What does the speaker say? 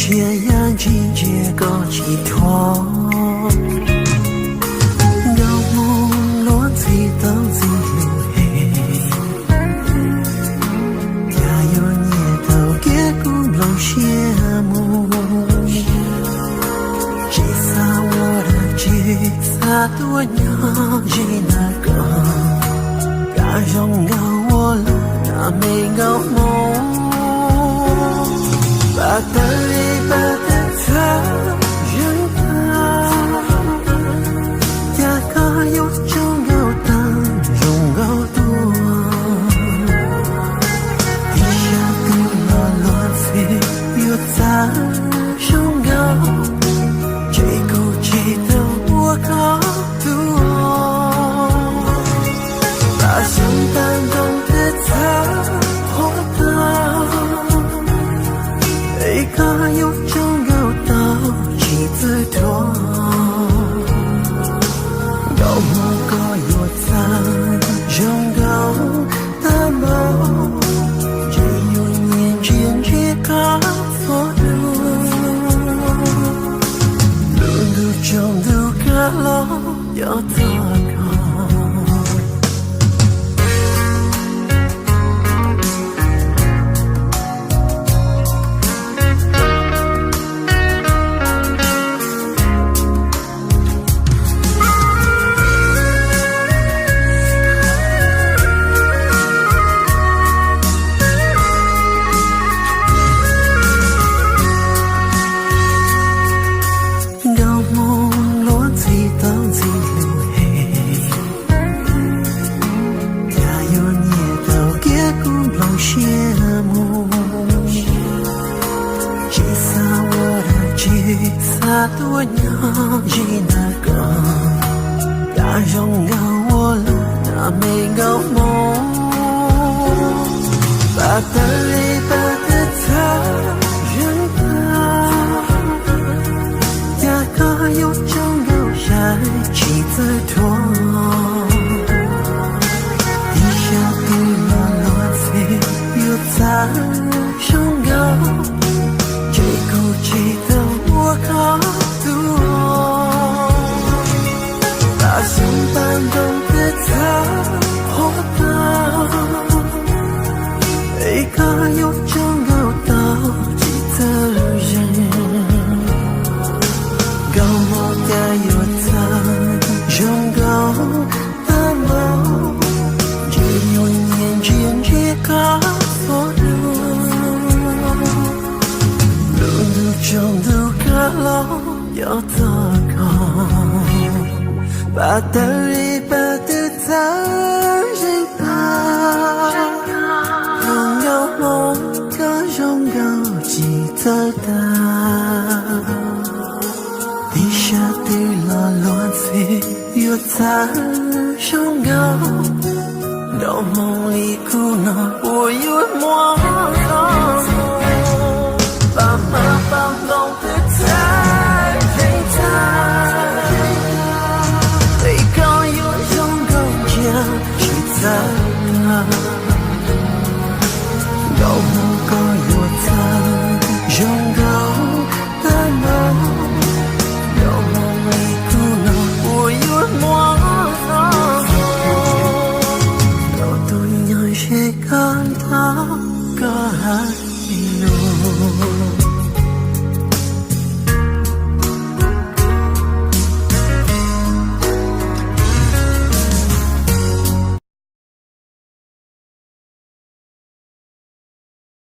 些眼睛结构寄托，有梦落地都自由黑，家有年头给古老羡慕，吉萨我的吉萨多鸟吉那个，家中高我了那没高梦。把的里把的他人他，呀个有种有当种有多，一下子了乱飞又咋胸高，这口气的我高度，把想感动的他活到。一个有种有道几子多，有某个有咱种高的梦，只有年轻这个错路，路中路个路有多高。羡慕，吉萨我的吉萨多鸟吉那个，大容高我了那没高梦，把的里把的他人他，呀个有种有爱几子多。在胸高，这口气的我高度，把想搬动的他活到，一个有种有道理的人，高我该有他胸高的梦，只有年轻这个。中路个路有多高？把的里把的他人高，拥有梦个拥有记得的，一下地了乱飞又在胸高，到梦里苦恼我有梦想。把马放动的太人他，最高有种高价是在有某个有他拥高的梦，有梦里苦恼我有梦想，有多年谁看到个爱路。